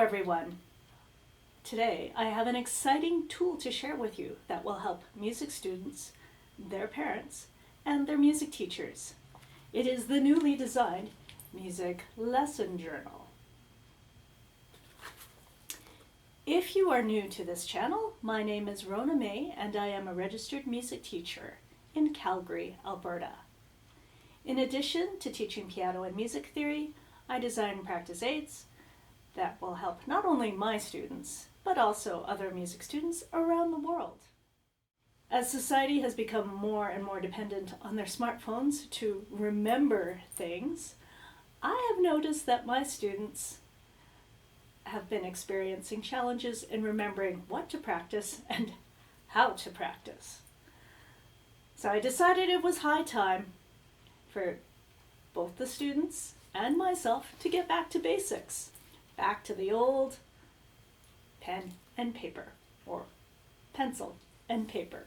everyone. Today I have an exciting tool to share with you that will help music students, their parents, and their music teachers. It is the newly designed Music Lesson Journal. If you are new to this channel, my name is Rona May and I am a registered music teacher in Calgary, Alberta. In addition to teaching piano and music theory, I design practice aids that will help not only my students, but also other music students around the world. As society has become more and more dependent on their smartphones to remember things, I have noticed that my students have been experiencing challenges in remembering what to practice and how to practice. So I decided it was high time for both the students and myself to get back to basics, back to the old pen and paper, or pencil and paper.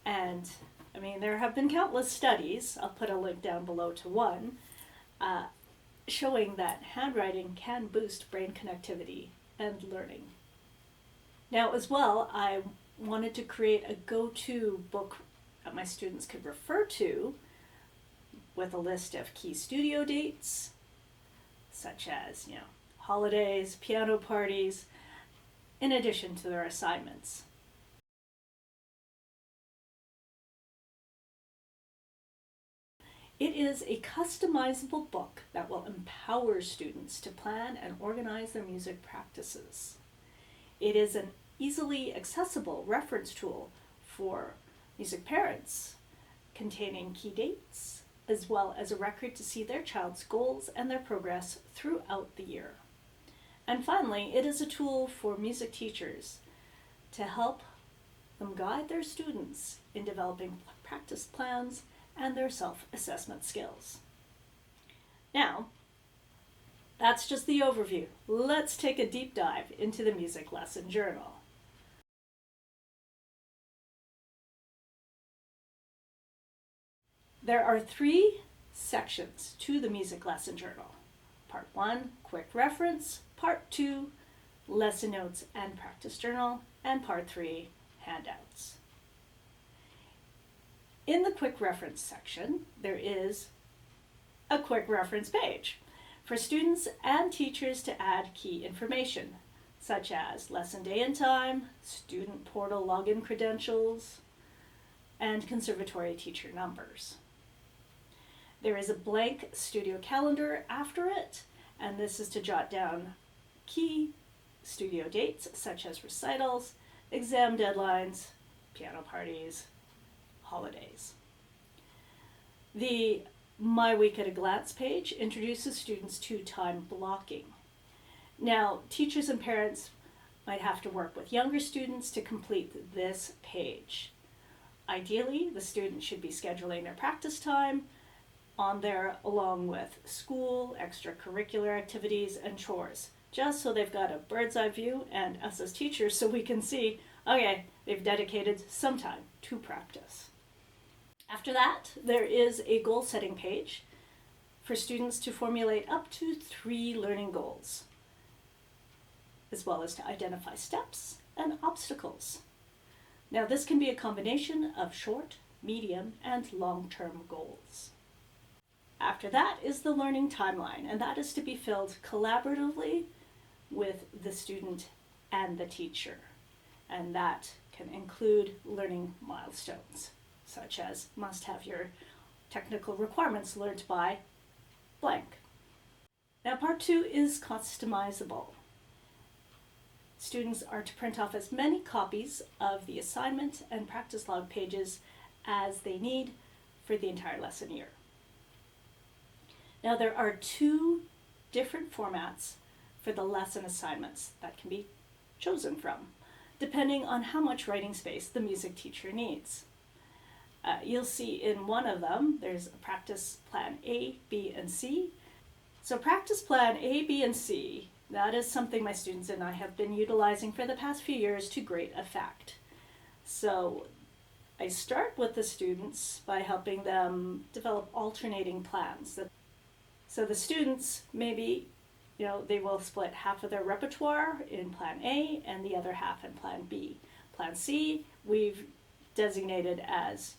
And there have been countless studies, I'll put a link down below to one, showing that handwriting can boost brain connectivity and learning. Now as well, I wanted to create a go-to book that my students could refer to with a list of key studio dates, such as, holidays, piano parties, in addition to their assignments. It is a customizable book that will empower students to plan and organize their music practices. It is an easily accessible reference tool for music parents, containing key dates, as well as a record to see their child's goals and their progress throughout the year. And finally, it is a tool for music teachers to help them guide their students in developing practice plans and their self-assessment skills. Now, that's just the overview. Let's take a deep dive into the Music Lesson Journal. There are 3 sections to the Music Lesson Journal. Part 1, quick reference. Part 2, lesson notes and practice journal. And Part 3, handouts. In the quick reference section, there is a quick reference page for students and teachers to add key information, such as lesson day and time, student portal login credentials, and Conservatory teacher numbers. There is a blank studio calendar after it, and this is to jot down key studio dates, such as recitals, exam deadlines, piano parties, holidays. The My Week at a Glance page introduces students to time blocking. Now, teachers and parents might have to work with younger students to complete this page. Ideally, the student should be scheduling their practice time on there along with school, extracurricular activities, and chores, just so they've got a bird's eye view, and us as teachers so we can see, okay, they've dedicated some time to practice. After that, there is a goal setting page for students to formulate up to 3 learning goals, as well as to identify steps and obstacles. Now, this can be a combination of short, medium, and long-term goals. After that is the learning timeline, and that is to be filled collaboratively with the student and the teacher. And that can include learning milestones, such as must have your technical requirements learned by blank. Now, part 2 is customizable. Students are to print off as many copies of the assignment and practice log pages as they need for the entire lesson year. Now, there are 2 different formats for the lesson assignments that can be chosen from, depending on how much writing space the music teacher needs. You'll see in one of them, there's a practice plan A, B, and C. So practice plan A, B, and C, that is something my students and I have been utilizing for the past few years to great effect. So I start with the students by helping them develop alternating plans. So the students maybe They will split half of their repertoire in Plan A and the other half in Plan B. Plan C, we've designated as,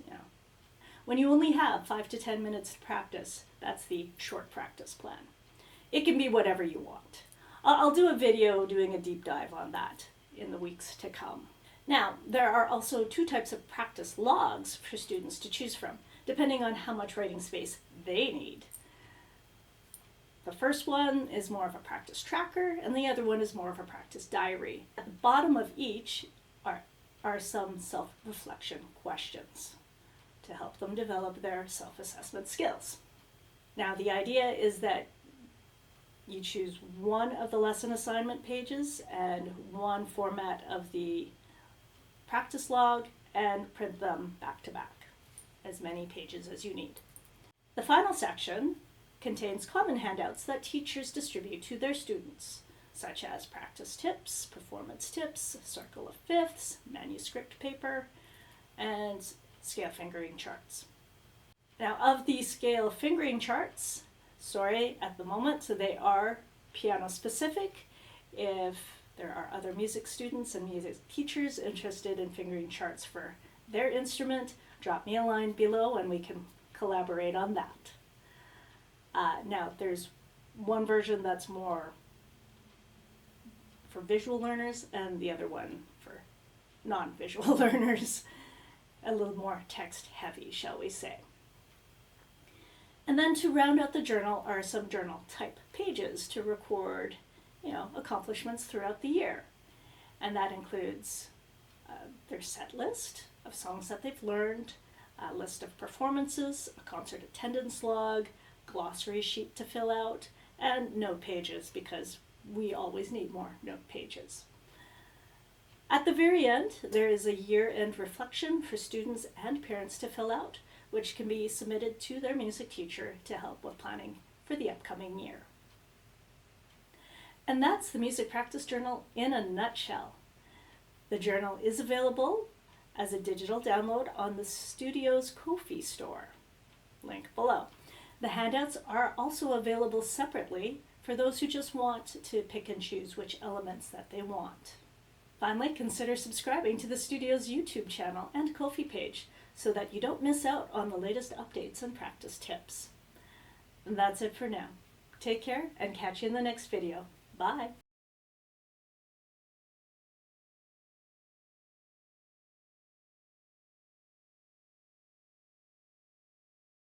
when you only have 5 to 10 minutes to practice, that's the short practice plan. It can be whatever you want. I'll do a video doing a deep dive on that in the weeks to come. Now, there are also 2 types of practice logs for students to choose from, depending on how much writing space they need. The first one is more of a practice tracker, and the other one is more of a practice diary. At the bottom of each are some self-reflection questions to help them develop their self-assessment skills. Now, the idea is that you choose one of the lesson assignment pages and one format of the practice log and print them back to back, as many pages as you need. The final section contains common handouts that teachers distribute to their students, such as practice tips, performance tips, circle of fifths, manuscript paper, and scale fingering charts. Now, of these scale fingering charts, at the moment, they are piano specific. If there are other music students and music teachers interested in fingering charts for their instrument, drop me a line below and we can collaborate on that. Now, there's one version that's more for visual learners and the other one for non-visual learners, a little more text heavy, shall we say. And then to round out the journal are some journal type pages to record, accomplishments throughout the year. And that includes their set list of songs that they've learned, a list of performances, a concert attendance log, glossary sheet to fill out, and note pages, because we always need more note pages. At the very end, there is a year-end reflection for students and parents to fill out, which can be submitted to their music teacher to help with planning for the upcoming year. And that's the Music Practice Journal in a nutshell. The journal is available as a digital download on the studio's Ko-fi store, link below. The handouts are also available separately for those who just want to pick and choose which elements that they want. Finally, consider subscribing to the studio's YouTube channel and Ko-fi page so that you don't miss out on the latest updates and practice tips. And that's it for now. Take care and catch you in the next video. Bye!